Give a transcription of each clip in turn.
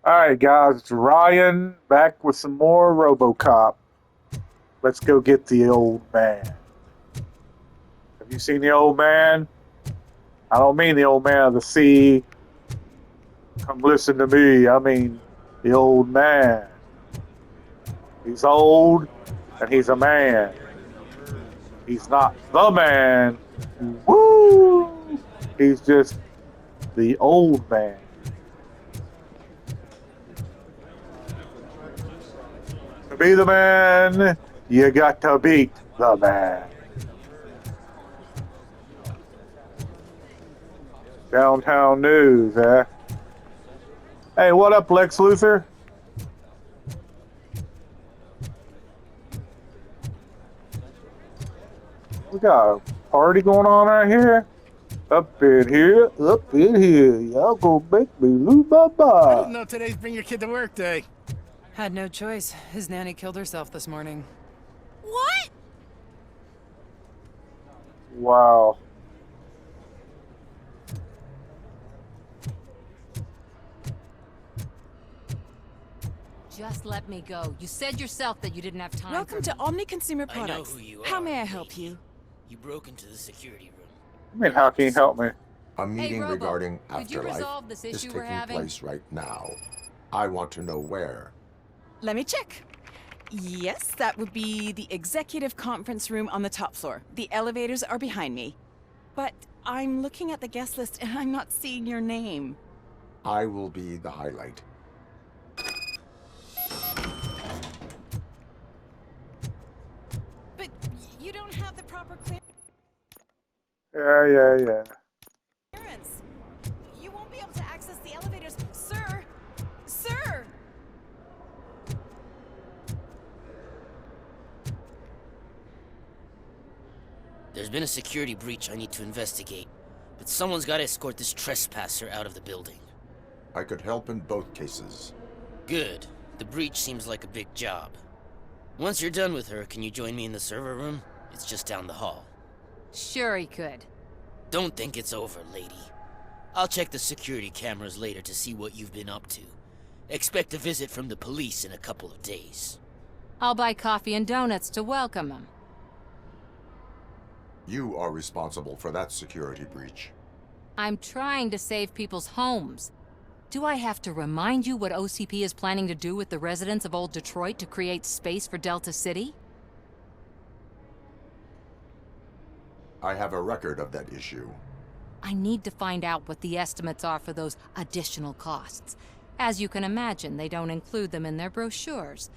Alright, guys, it's Ryan back with some more Robocop. Let's go get the old man. Have you seen the old man? I don't mean the old man of the sea. Come listen to me. I mean the old man. He's old and he's a man. He's not the man. Woo! He's just the old man. To be the man, you got to beat the man. Downtown news, eh? Hey, what up, Lex Luthor? We got a party going on out here. Up in here, up in here. Y'all gonna make me lose my I mind. didn't know today's Bring Your Kid to Work Day. Had no choice. His nanny killed herself this morning. What? Wow. Just let me go. You said yourself that you didn't have time. Welcome to Omni Consumer I know Products. who you How are, may I help lady. you? You broke into the security room. I mean, how can you help me? A meeting Robo, regarding could you afterlife resolve this is issue we're taking having? place right now. I want to know where. Let me check. Yes, that would be the executive conference room on the top floor. The elevators are behind me. But I'm looking at the guest list and I'm not seeing your name. I will be the highlight. But you don't have the proper Yeah. clearance. You won't be able to access the elevators. Sir! Sir! There's been a security breach I need to investigate, but someone's got to escort this trespasser out of the building. I could help in both cases. Good. The breach seems like a big job. Once you're done with her, can you join me in the server room? It's just down the hall. Sure he could. Don't think it's over, lady. I'll check the security cameras later to see what you've been up to. Expect a visit from the police in a couple of days. I'll buy coffee and donuts to welcome him. You are responsible for that security breach. I'm trying to save people's homes. Do I have to remind you what OCP is planning to do with the residents of Old Detroit to create space for Delta City? I have a record of that issue. I need to find out what the estimates are for those additional costs. As you can imagine, they don't include them in their brochures,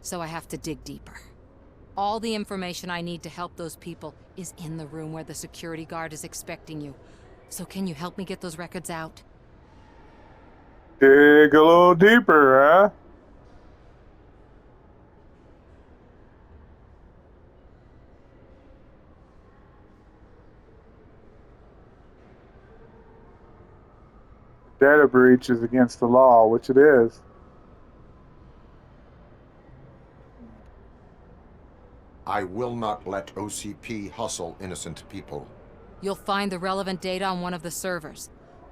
so I have to dig deeper. All the information I need to help those people is in the room where the security guard is expecting you. So can you help me get those records out? Dig a little deeper, huh? Data breach is against the law, which it is. I will not let OCP hustle innocent people. You'll find the relevant data on one of the servers.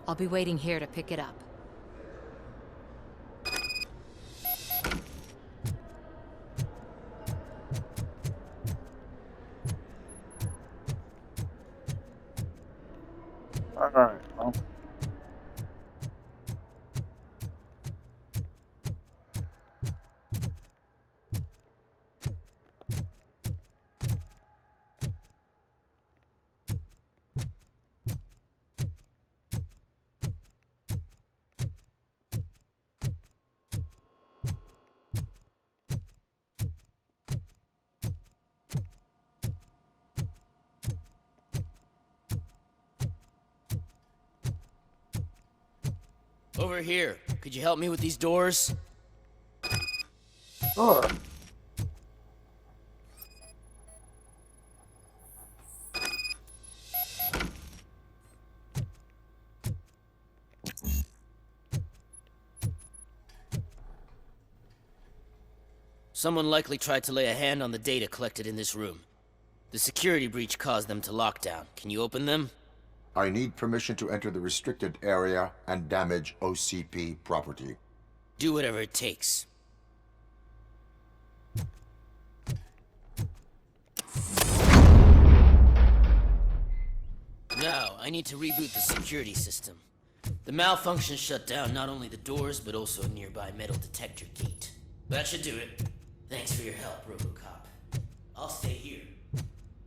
I'll be waiting here to pick it up. Alright, well. Over here. Could you help me with these doors? Sure. Someone likely tried to lay a hand on the data collected in this room. The security breach caused them to lock down. Can you open them? I need permission to enter the restricted area and damage OCP property. Do whatever it takes. Now, I need to reboot the security system. The malfunction shut down not only the doors, but also a nearby metal detector gate. That should do it. Thanks for your help, RoboCop. I'll stay here.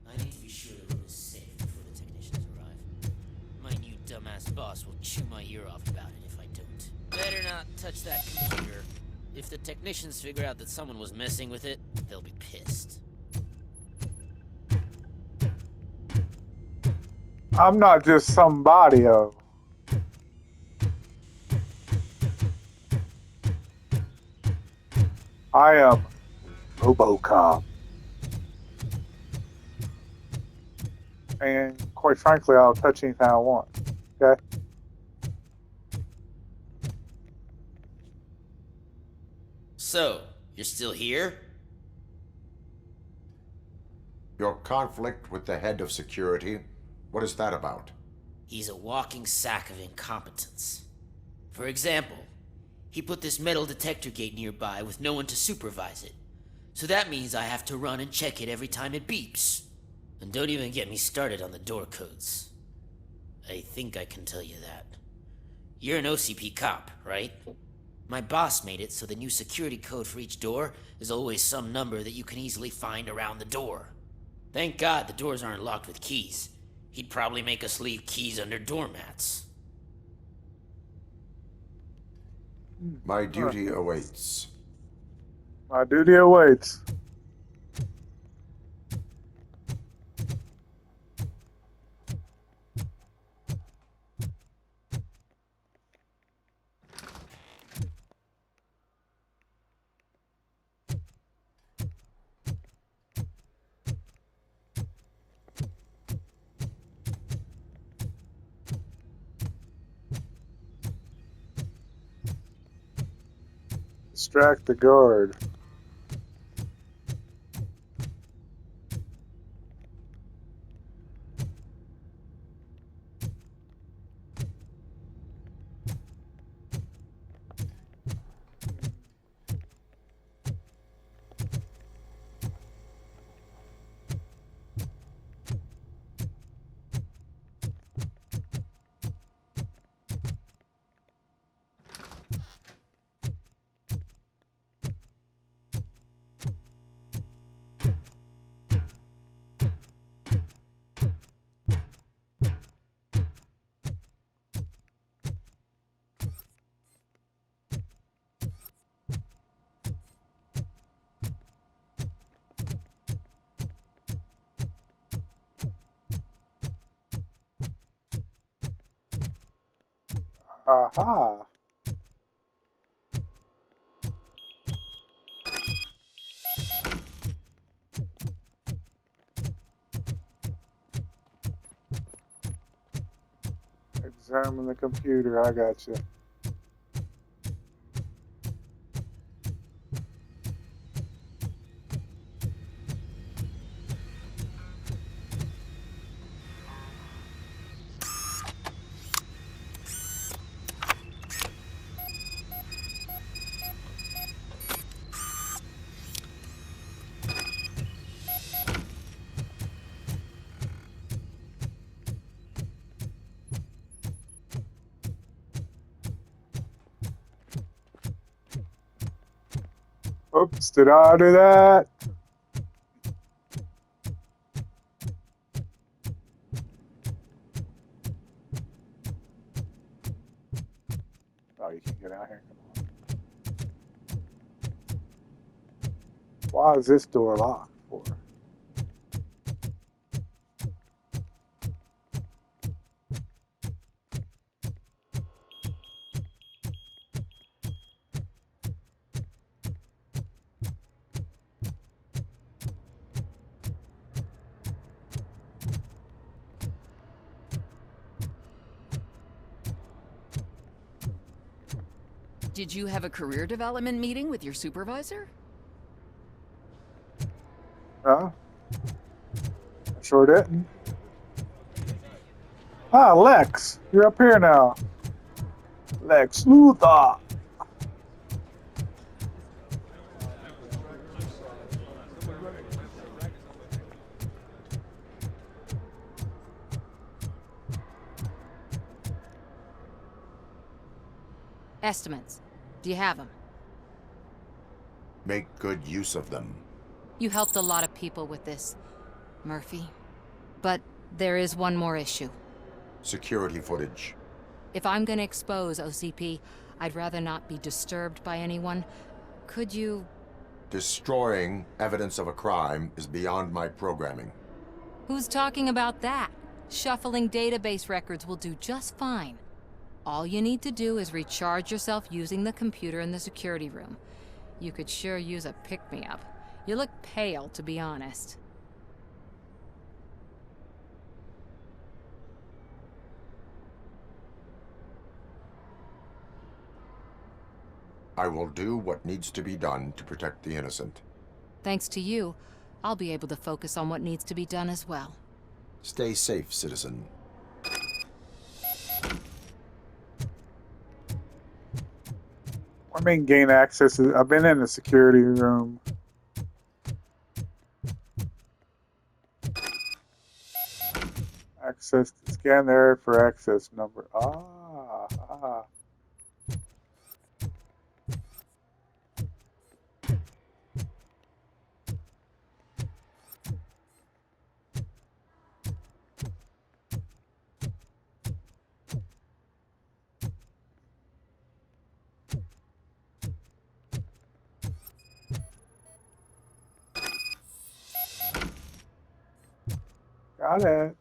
I need to be sure the room is safe before the technicians arrive. My new dumbass boss will chew my ear off about it if I don't. Better not touch that computer. If the technicians figure out that someone was messing with it, they'll be pissed. I'm not just somebody, I am RoboCop. And quite frankly, I'll touch anything I want. Okay? So, you're still here? Your conflict with the head of security, what is that about? He's a walking sack of incompetence. For example, he put this metal detector gate nearby with no one to supervise it. So that means I have to run and check it every time it beeps. And don't even get me started on the door codes. I think I can tell you that. You're an OCP cop, right? My boss made it so the new security code for each door is always some number that you can easily find around the door. Thank God the doors aren't locked with keys. He'd probably make us leave keys under doormats. My duty awaits. My duty awaits. Distract the guard. Aha. Examine the computer. I got you. Oops, did I do that? Oh, you can get out here. Come on. Why is this door locked for? Did you have a career development meeting with your supervisor? Huh? I sure didn't. Ah, Lex, you're up here now. Lex Luthor. Estimates. Do you have them? Make good use of them. You helped a lot of people with this, Murphy. But there is one more issue. Security footage. If I'm gonna expose OCP, I'd rather not be disturbed by anyone. Could you... Destroying evidence of a crime is beyond my programming. Who's talking about that? Shuffling database records will do just fine. All you need to do is recharge yourself using the computer in the security room. You could sure use a pick-me-up. You look pale, to be honest. I will do what needs to be done to protect the innocent. Thanks to you, I'll be able to focus on what needs to be done as well. Stay safe, citizen. I mean, gain access. I've been in the security room. Access to scan there for access number. Ah. Got it.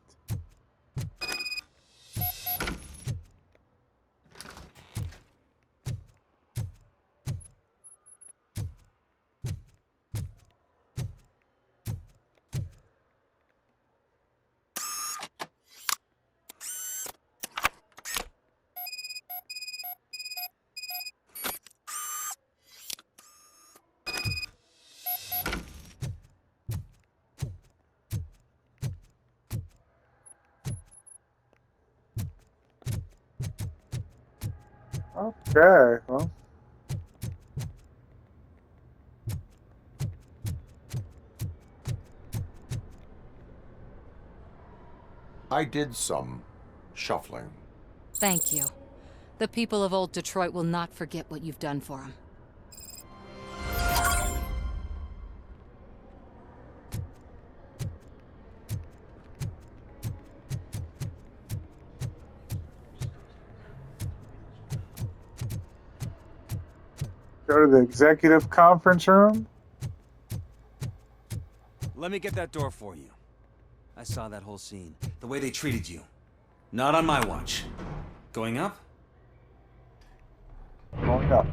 Okay, well. I did some shuffling. Thank you. The people of old Detroit will not forget what you've done for them. Go to the executive conference room. Let me get that door for you. I saw that whole scene. The way they treated you. Not on my watch. Going up? Going up.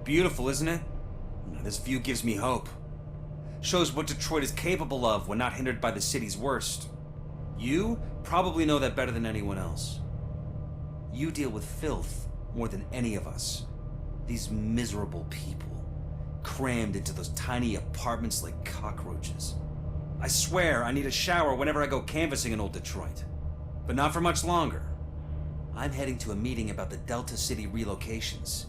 Beautiful, isn't it? This view gives me hope. Shows what Detroit is capable of when not hindered by the city's worst. You probably know that better than anyone else. You deal with filth more than any of us. These miserable people, crammed into those tiny apartments like cockroaches. I swear I need a shower whenever I go canvassing in old Detroit. But not for much longer. I'm heading to a meeting about the Delta City relocations,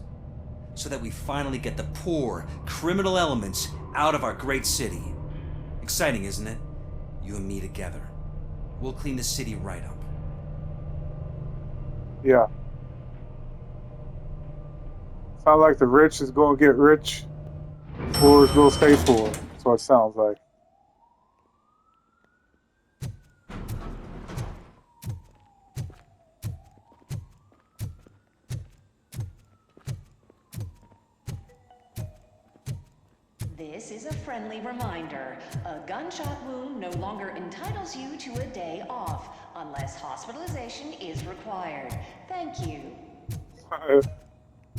so that we finally get the poor, criminal elements out of our great city. Exciting, isn't it? You and me together. We'll clean the city right up. Yeah. Sounds like the rich is going to get rich. Poor is going to stay poor. That's what it sounds like. This is a friendly reminder. A gunshot wound no longer entitles you to a day off, unless hospitalization is required. Thank you.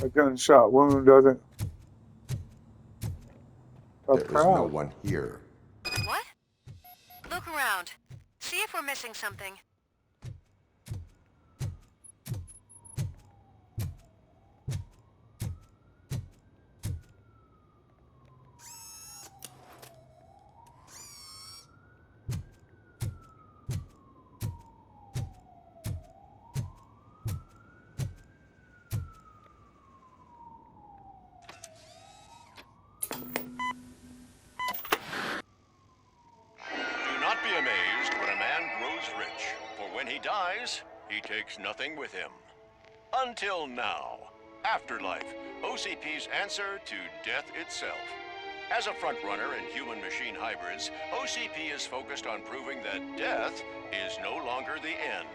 A gunshot wound doesn't. There is no one here. What? Look around. See if we're missing something. He takes nothing with him. Until now. Afterlife, OCP's answer to death itself. As a frontrunner in human-machine hybrids, OCP is focused on proving that death is no longer the end.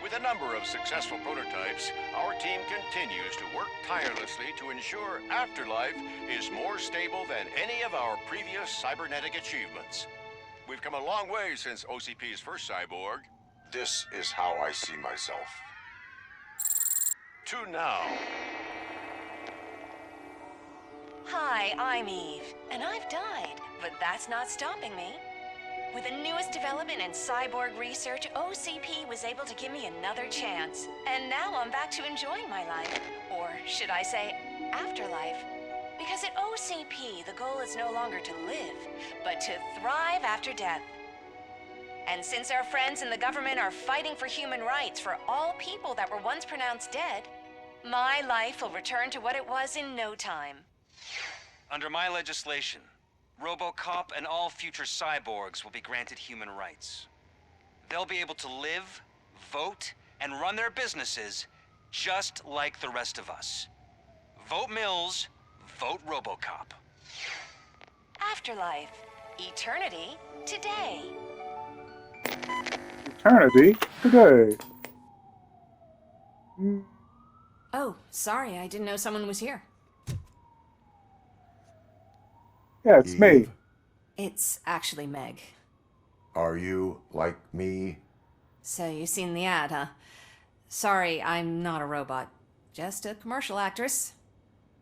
With a number of successful prototypes, our team continues to work tirelessly to ensure Afterlife is more stable than any of our previous cybernetic achievements. We've come a long way since OCP's first cyborg. This is how I see myself. To now. Hi, I'm Eve, and I've died, but that's not stopping me. With the newest development in cyborg research, OCP was able to give me another chance. And now I'm back to enjoying my life. Or should I say, afterlife. Because at OCP, the goal is no longer to live, but to thrive after death. And since our friends in the government are fighting for human rights for all people that were once pronounced dead, my life will return to what it was in no time. Under my legislation, RoboCop and all future cyborgs will be granted human rights. They'll be able to live, vote, and run their businesses just like the rest of us. Vote Mills, vote RoboCop. Afterlife. Eternity today. Eternity today. Oh, sorry, I didn't know someone was here. Yeah, it's me. Eve, It's actually Meg. are you like me? So you've seen the ad, huh? Sorry, I'm not a robot. Just a commercial actress.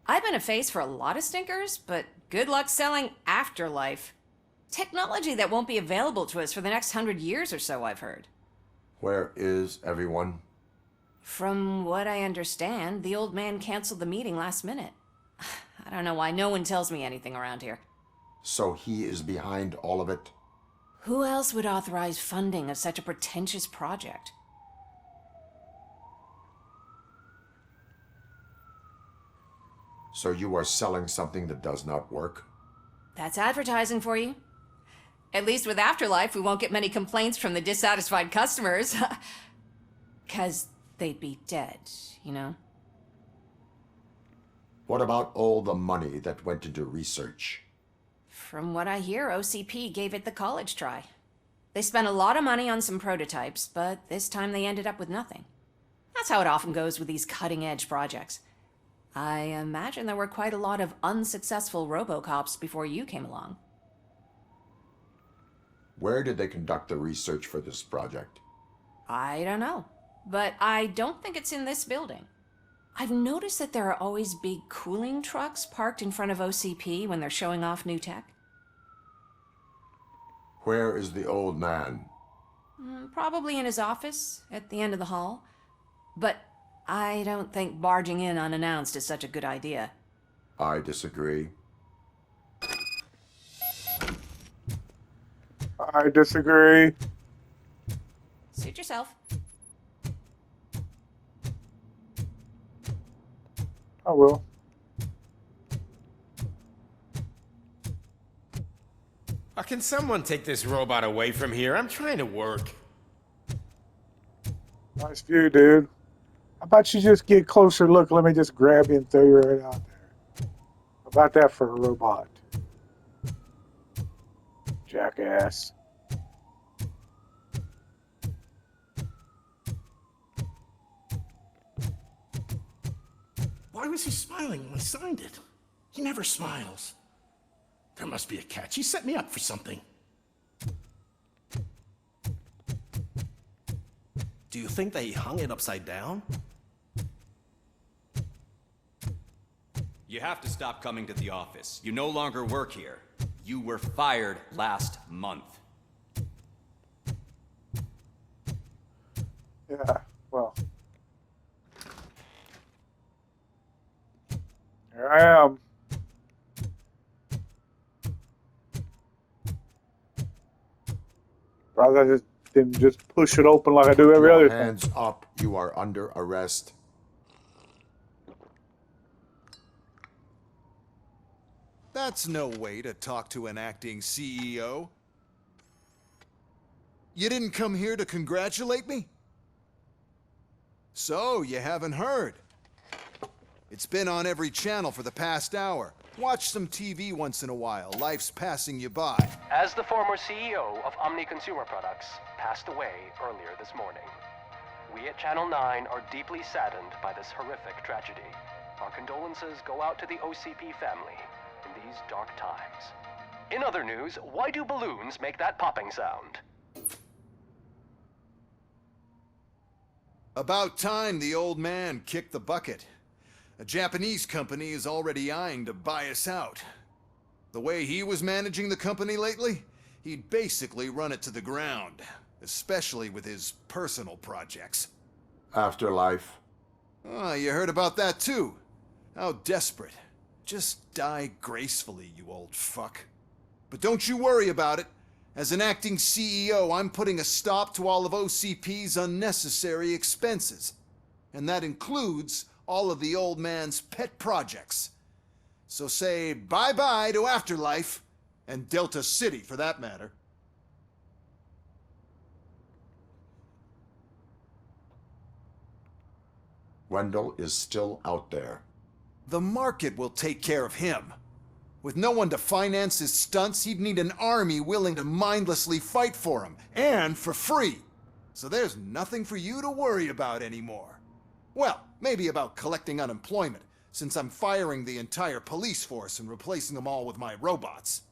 I've been a face for a lot of stinkers, but good luck selling Afterlife. Technology that won't be available to us for the next 100 years or so, I've heard. Where is everyone? From what I understand, the old man canceled the meeting last minute. I don't know why no one tells me anything around here. So he is behind all of it? Who else would authorize funding of such a pretentious project? So you are selling something that does not work? That's advertising for you. At least with Afterlife, we won't get many complaints from the dissatisfied customers. 'Cause they'd be dead, you know? What about all the money that went into research? From what I hear, OCP gave it the college try. They spent a lot of money on some prototypes, but this time they ended up with nothing. That's how it often goes with these cutting-edge projects. I imagine there were quite a lot of unsuccessful RoboCops before you came along. Where did they conduct the research for this project? I don't know, but I don't think it's in this building. I've noticed that there are always big cooling trucks parked in front of OCP when they're showing off new tech. Where is the old man? Probably in his office, at the end of the hall. But I don't think barging in unannounced is such a good idea. I disagree. I disagree. Suit yourself. I will. Can someone take this robot away from here? I'm trying to work. Nice view, dude. How about you just get a closer look? Let me just grab you and throw you right out there. How about that for a robot? Jackass. Why was he smiling when I signed it? He never smiles. There must be a catch. He set me up for something. Do you think that he hung it upside down? You have to stop coming to the office. You no longer work here. You were fired last month. Yeah, well. Here I am. Rather than just push it open like I do every other thing. Hands up. You are under arrest. That's no way to talk to an acting CEO. You didn't come here to congratulate me? So, you haven't heard? It's been on every channel for the past hour. Watch some TV once in a while. Life's passing you by. As the former CEO of Omni Consumer Products passed away earlier this morning, we at Channel 9 are deeply saddened by this horrific tragedy. Our condolences go out to the OCP family in these dark times. In other news, why do balloons make that popping sound? About time the old man kicked the bucket. A Japanese company is already eyeing to buy us out. The way he was managing the company lately, he'd basically run it to the ground, especially with his personal projects. Afterlife. Oh, you heard about that too? How desperate. Just die gracefully, you old fuck. But don't you worry about it. As an acting CEO, I'm putting a stop to all of OCP's unnecessary expenses. And that includes all of the old man's pet projects. So say bye-bye to Afterlife, and Delta City for that matter. Wendell is still out there. The market will take care of him. With no one to finance his stunts, he'd need an army willing to mindlessly fight for him, and for free. So there's nothing for you to worry about anymore. Well, maybe about collecting unemployment, since I'm firing the entire police force and replacing them all with my robots.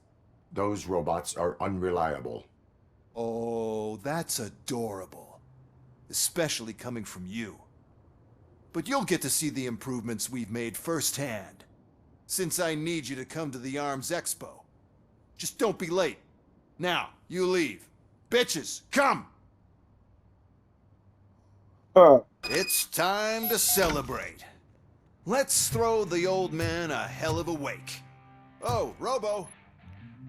Those robots are unreliable. Oh, that's adorable. Especially coming from you. But you'll get to see the improvements we've made firsthand. Since I need you to come to the Arms Expo. Just don't be late. Now, you leave. Bitches, come! It's time to celebrate. Let's throw the old man a hell of a wake. Oh, Robo.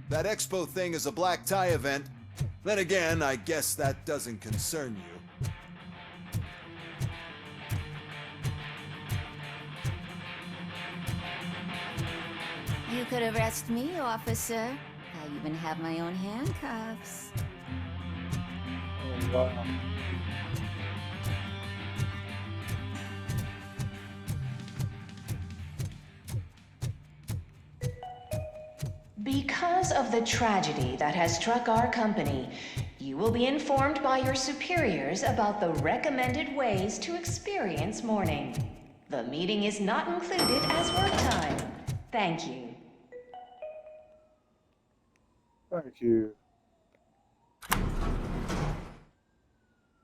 That expo thing is a black tie event. Then again, I guess that doesn't concern you. You could arrest me, officer. I even have my own handcuffs. Oh, wow. Because of the tragedy that has struck our company, you will be informed by your superiors about the recommended ways to experience mourning. The meeting is not included as work time. Thank you. Thank you.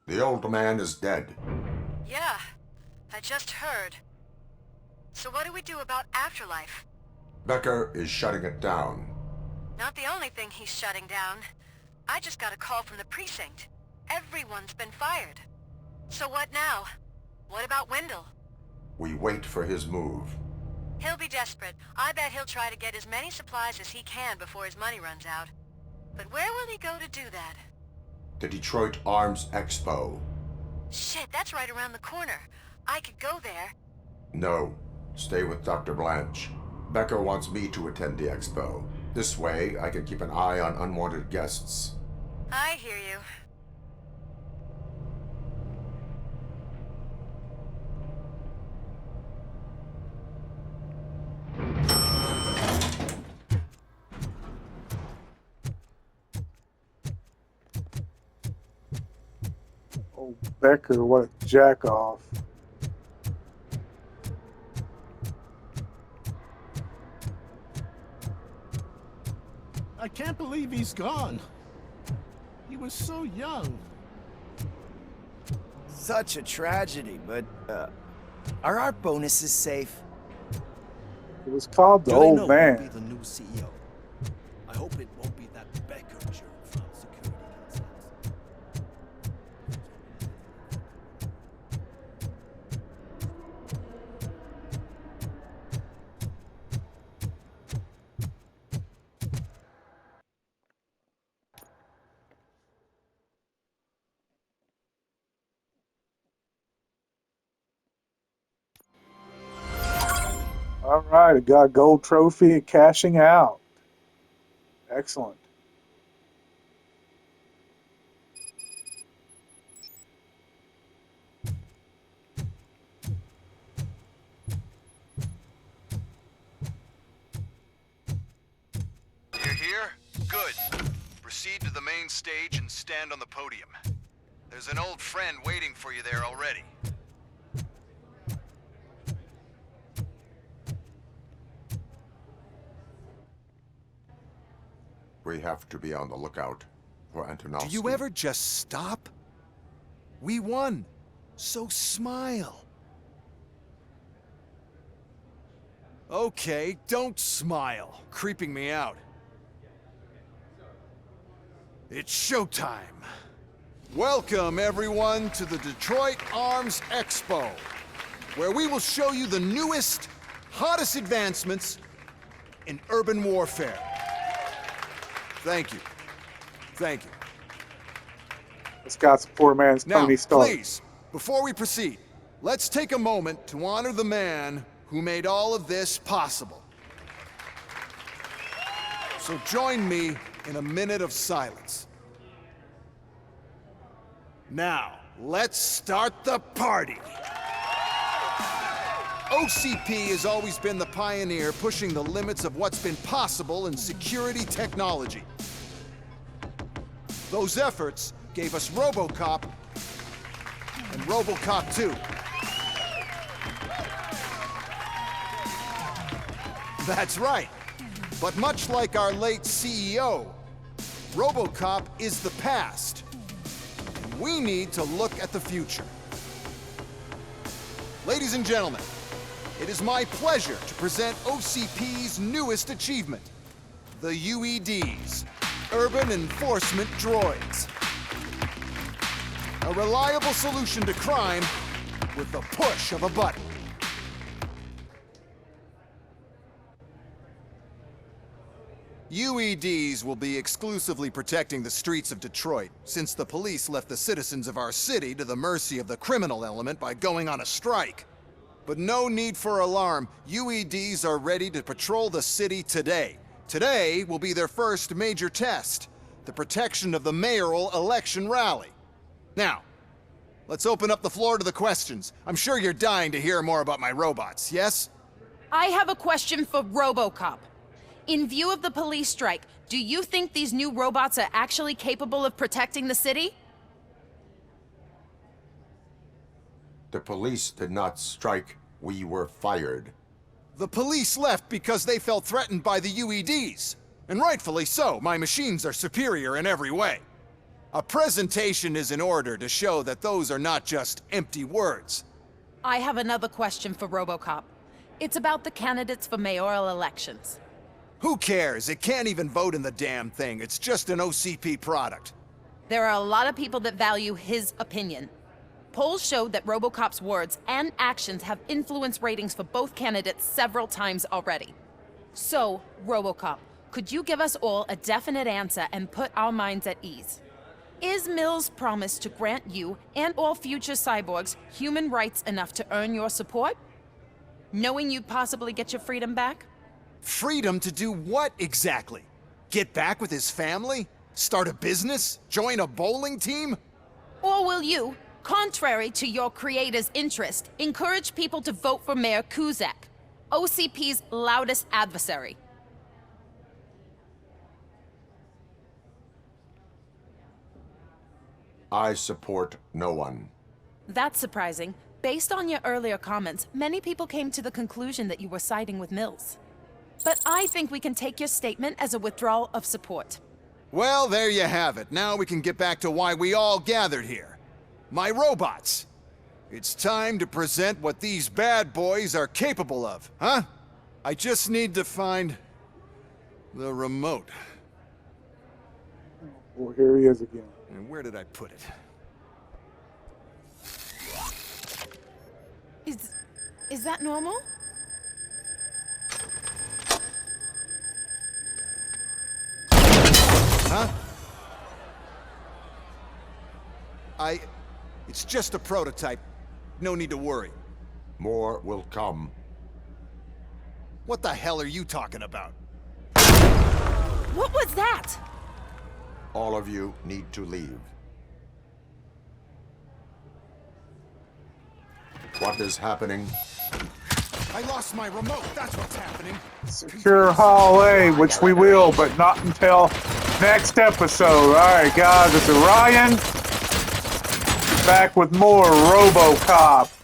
The old man is dead. Yeah, I just heard. So what do we do about Afterlife? Becker is shutting it down. Not the only thing he's shutting down. I just got a call from the precinct. Everyone's been fired. So what now? What about Wendell? We wait for his move. He'll be desperate. I bet he'll try to get as many supplies as he can before his money runs out. But where will he go to do that? The Detroit Arms Expo. Shit, that's right around the corner. I could go there. No. Stay with Dr. Blanche. Becker wants me to attend the expo. This way, I can keep an eye on unwanted guests. I hear you. Oh, Becker, what a jack off. I can't believe he's gone. He was so young. Such a tragedy, but, are our bonuses safe? It was called the Do they old know man. who'll be the new CEO? I hope it won't be that Becker jerk from security concerns. All right, it got a gold trophy and cashing out. Excellent. Good. Proceed to the main stage and stand on the podium. There's an old friend waiting for you there already. We have to be on the lookout for Antonovsky. Do you ever just stop? We won. So smile. Okay, don't smile. Creeping me out. It's showtime. Welcome, everyone, to the Detroit Arms Expo, where we will show you the newest, hottest advancements in urban warfare. Thank you. Thank you. This guy's a poor man's Now, Tony Stark. please, before we proceed, let's take a moment to honor the man who made all of this possible. So join me in a minute of silence. Now, let's start the party. OCP has always been the pioneer pushing the limits of what's been possible in security technology. Those efforts gave us RoboCop and RoboCop 2. That's right. But much like our late CEO, RoboCop is the past. And we need to look at the future. Ladies and gentlemen, it is my pleasure to present OCP's newest achievement, the UEDs, Urban Enforcement Droids. A reliable solution to crime with the push of a button. UEDs will be exclusively protecting the streets of Detroit, since the police left the citizens of our city to the mercy of the criminal element by going on a strike. But no need for alarm. UEDs are ready to patrol the city today. Today will be their first major test, the protection of the mayoral election rally. Now, let's open up the floor to the questions. I'm sure you're dying to hear more about my robots, yes? I have a question for RoboCop. In view of the police strike, do you think these new robots are actually capable of protecting the city? The police did not strike. We were fired. The police left because they felt threatened by the UEDs. And rightfully so. My machines are superior in every way. A presentation is in order to show that those are not just empty words. I have another question for RoboCop. It's about the candidates for mayoral elections. Who cares? It can't even vote in the damn thing. It's just an OCP product. There are a lot of people that value his opinion. Polls showed that RoboCop's words and actions have influenced ratings for both candidates several times already. So, RoboCop, could you give us all a definite answer and put our minds at ease? Is Mills' promise to grant you and all future cyborgs human rights enough to earn your support? Knowing you'd possibly get your freedom back? Freedom to do what exactly? Get back with his family? Start a business? Join a bowling team? Or will you, contrary to your creator's interest, encourage people to vote for Mayor Kuzak, OCP's loudest adversary? I support no one. That's surprising. Based on your earlier comments, many people came to the conclusion that you were siding with Mills. But I think we can take your statement as a withdrawal of support. Well, there you have it. Now we can get back to why we all gathered here. My robots. It's time to present what these bad boys are capable of, huh? I just need to find the remote. Well, here he is again. And where did I put it? Is that normal? Huh? It's just a prototype. No need to worry. More will come. What the hell are you talking about? What was that? All of you need to leave. What is happening? I lost my remote. That's what's happening. Secure Hall A, which we will, but not until next episode. Alright, guys, it's Orion. Back with more RoboCop.